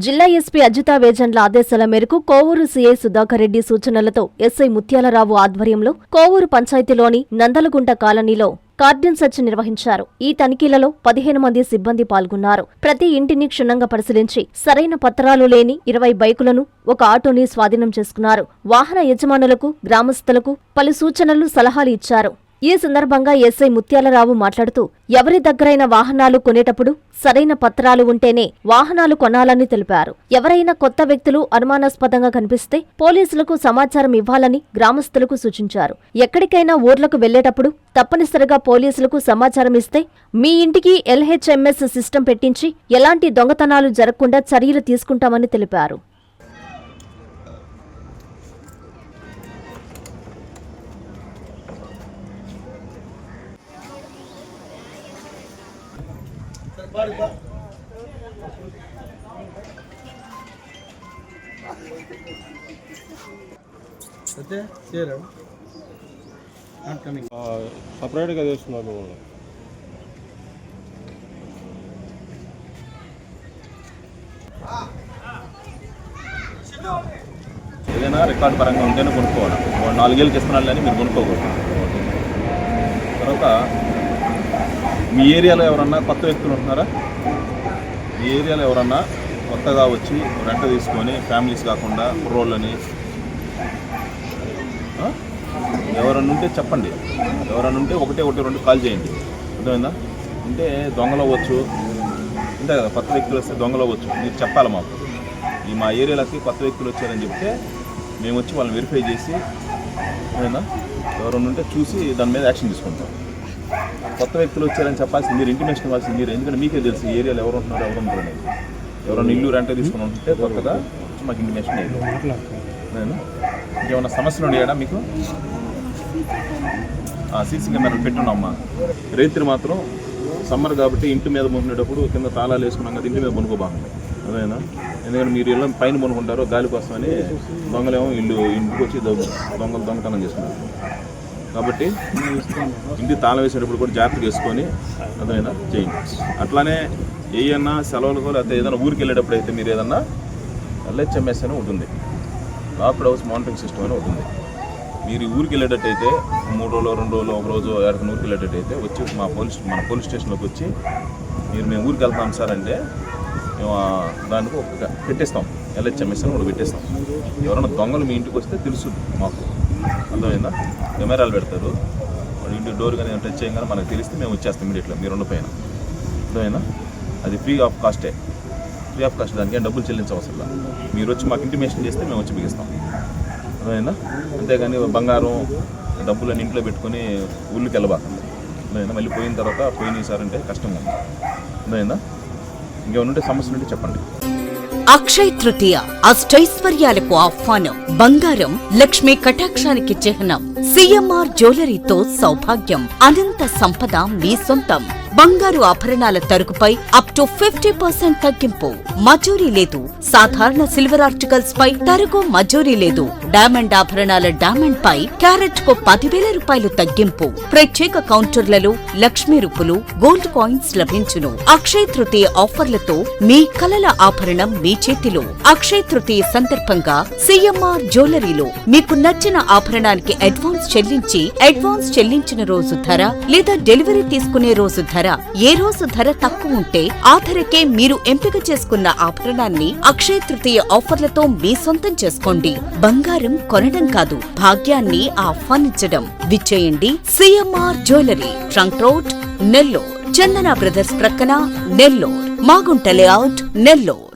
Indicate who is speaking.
Speaker 1: జిల్లా ఎస్పీ అజితా వేజండ్ల ఆదేశాల మేరకు కోవూరు సీఐ సుధాకర్ రెడ్డి సూచనలతో ఎస్ఐ ముత్యాలరావు ఆధ్వర్యంలో కోవూరు పంచాయతీలోని నందలగుంట కాలనీలో కార్డన్ సెర్చ్ నిర్వహించారు. ఈ తనిఖీలలో 15 మంది సిబ్బంది పాల్గొన్నారు. ప్రతి ఇంటిని క్షుణ్ణంగా పరిశీలించి సరైన పత్రాలు లేని 20 బైకులను, ఒక ఆటోని స్వాధీనం చేసుకున్నారు. వాహన యజమానులకు, గ్రామస్తులకు పలు సూచనలు, సలహాలు ఇచ్చారు. ఈ సందర్భంగా ఎస్ఐ ముత్యాలరావు మాట్లాడుతూ ఎవరి దగ్గరైన వాహనాలు కొనేటప్పుడు సరైన పత్రాలు ఉంటేనే వాహనాలు కొనాలని తెలిపారు. ఎవరైనా కొత్త వ్యక్తులు అనుమానాస్పదంగా కనిపిస్తే పోలీసులకు సమాచారం ఇవ్వాలని గ్రామస్తులకు సూచించారు. ఎక్కడికైనా ఊర్లకు వెళ్లేటప్పుడు తప్పనిసరిగా పోలీసులకు సమాచారం ఇస్తే మీ ఇంటికి LHMS సిస్టం పెట్టించి ఎలాంటి దొంగతనాలు జరగకుండా చర్యలు తీసుకుంటామని తెలిపారు.
Speaker 2: సపరేట్గా చేస్తున్నారు.
Speaker 3: ఏదైనా రికార్డు పరంగా ఉంటేనే కొనుక్కోవాలి. 4 ఏళ్ళకి ఇస్తున్నాడు అని మీరు కొనుక్కోకూడదు. తర్వాత మీ ఏరియాలో ఎవరన్నా కొత్త వ్యక్తులు ఉంటున్నారా? మీ ఏరియాలో ఎవరన్నా కొత్తగా వచ్చి రెంట్ తీసుకొని ఫ్యామిలీస్ కాకుండా కుర్రోళ్ళని ఎవరన్నా ఉంటే చెప్పండి. ఎవరన్నా ఉంటే 112 కాల్ చేయండి. అర్థమైందా? అంటే దొంగలు అవ్వచ్చు, అంతే కదా. కొత్త వ్యక్తులు వస్తే దొంగలు అవ్వచ్చు. మీరు చెప్పాలి మాకు. మా ఏరియాలకి కొత్త వ్యక్తులు వచ్చారని చెప్తే మేము వచ్చి వాళ్ళని వెరిఫై చేసి, అర్థమైందా, ఎవరన్నా ఉంటే చూసి దాని మీద యాక్షన్ తీసుకుంటాం. కొత్త వ్యక్తులు వచ్చారని చెప్పాల్సింది మీరు, ఇంటిమేషన్ ఇవ్వాల్సింది మీరు. ఎందుకంటే మీకే తెలుసు ఏరియాలో ఎవరు ఉంటున్నారు, ఎవరు ఉంటారు అనేది. ఎవరైనా ఇల్లు రెంట్ తీసుకుని ఉంటే కొత్తగా మాకు ఇంటిమేషన్ అయ్యింది. నేను ఇంకేమన్నా సమస్యలు ఉండేయడా మీకు? సీసీ కెమెరాలు పెట్టున్నామ్మా. రైతులు మాత్రం సమ్మర్ కాబట్టి ఇంటి మీద మునుకునేటప్పుడు కింద తాళాలు వేసుకున్నాం కదా, ఇంటి మీద మునుకోబాగండి. అదేనా? ఎందుకంటే మీరు ఇళ్ళ పైన మునుకుంటారో గాలి కోసమని దొంగలేమో ఇంటికి వచ్చి దొంగతనం చేసుకున్నారు. కాబట్టి ఇంటి తాళం వేసేటప్పుడు కూడా జాగ్రత్త చేసుకొని అదైనా చేయండి. అట్లానే ఏదన్నా సెలవులకు లేకపోతే ఏదైనా ఊరికి వెళ్ళేటప్పుడు అయితే మీరు ఏదన్నా LHMS అని ఉంటుంది, లాక్డ్ హౌస్ మానిటరింగ్ సిస్టమ్ అని ఉంటుంది. మీరు ఊరికి వెళ్ళేటట్టయితే 3 రోజులు, 2 రోజులు, 1 రోజు ఎక్కడికి ఊరికి వెళ్ళేటట్టయితే వచ్చి మన పోలీస్ స్టేషన్లోకి వచ్చి మేము ఊరికి వెళ్తాం సార్ అంటే మేము దానికి ఒక పెట్టేస్తాం. LHMS అని కూడా పెట్టేస్తాం. ఎవరైనా దొంగలు మీ ఇంటికి వస్తే తెలుసు మాకు. అర్థమైందా? కెమెరాలు పెడతారు. ఇంటి డోర్ కానీ టచ్ చేయగానే మనకు తెలిస్తే మేము వచ్చేస్తాం ఇమీడియట్గా మీరు ఉన్న పైన. అర్థమైందా? అది ఫ్రీ ఆఫ్ కాస్ట్. దానికి ఏం డబ్బులు చెల్లించవసరం. మీరు వచ్చి మాకు ఇంటిమేషన్ చేస్తే మేము వచ్చి బిగిస్తాం. అర్థమైందా? అంతేగాని బంగారం డబ్బులని ఇంట్లో పెట్టుకొని ఊళ్ళకి వెళ్ళబాకండి. అర్థమైందా? మళ్ళీ పోయిన తర్వాత పోయినాయి సార్ అంటే కష్టంగా ఉంది. అర్థమైందా? ఇంకేమైనా ఉంటే సమస్యలు ఉంటే చెప్పండి.
Speaker 4: అక్షయ తృతీయ అష్టైశ్వర్యాలకు ఆహ్వానం. బంగారం లక్ష్మీ కటాక్షానికి చిహ్నం. CMR జ్యువెలరీతో సౌభాగ్యం, అనంత సంపద మీ సొంతం. బంగారు ఆభరణాల తరుగుపై అప్ టు 50% తగ్గింపు. మజూరీ లేదు. సాధారణ సిల్వర్ ఆర్టికల్స్ పై తరుగు మజూరీ లేదు. డైమండ్ ఆభరణాల డైమండ్ పై క్యారెట్ కు 10,000 రూపాయలు తగ్గింపు. ప్రత్యేక కౌంటర్లలో లక్ష్మీ రూపులు, గోల్డ్ కాయిన్స్ లభించును. అక్షయ తృతీయ ఆఫర్లతో మీ కలల ఆభరణం మీ చేతిలో. అక్షయ తృతీయ సందర్భంగా CMR జ్యువెలరీలో మీకు నచ్చిన ఆభరణానికి అడ్వాన్స్ చెల్లించిన రోజు ధర లేదా డెలివరీ తీసుకునే రోజు ధర, ఏ రోజు ధర తక్కువ ఉంటే ఆ ధరకే మీరు ఎంపిక చేసుకున్న ఆభరణాన్ని అక్షయ తృతీయ ఆఫర్లతో మీ సొంతం చేసుకోండి. బంగారం కొనడం కాదు, భాగ్యాన్ని ఆహ్వానించడం. విచ్చేయండి CMR jewellery, trunk road, Nellore. Chandana brothers ప్రక్కన, నెల్లూరు. మాగుంట లేఅవుట్, నెల్లూరు.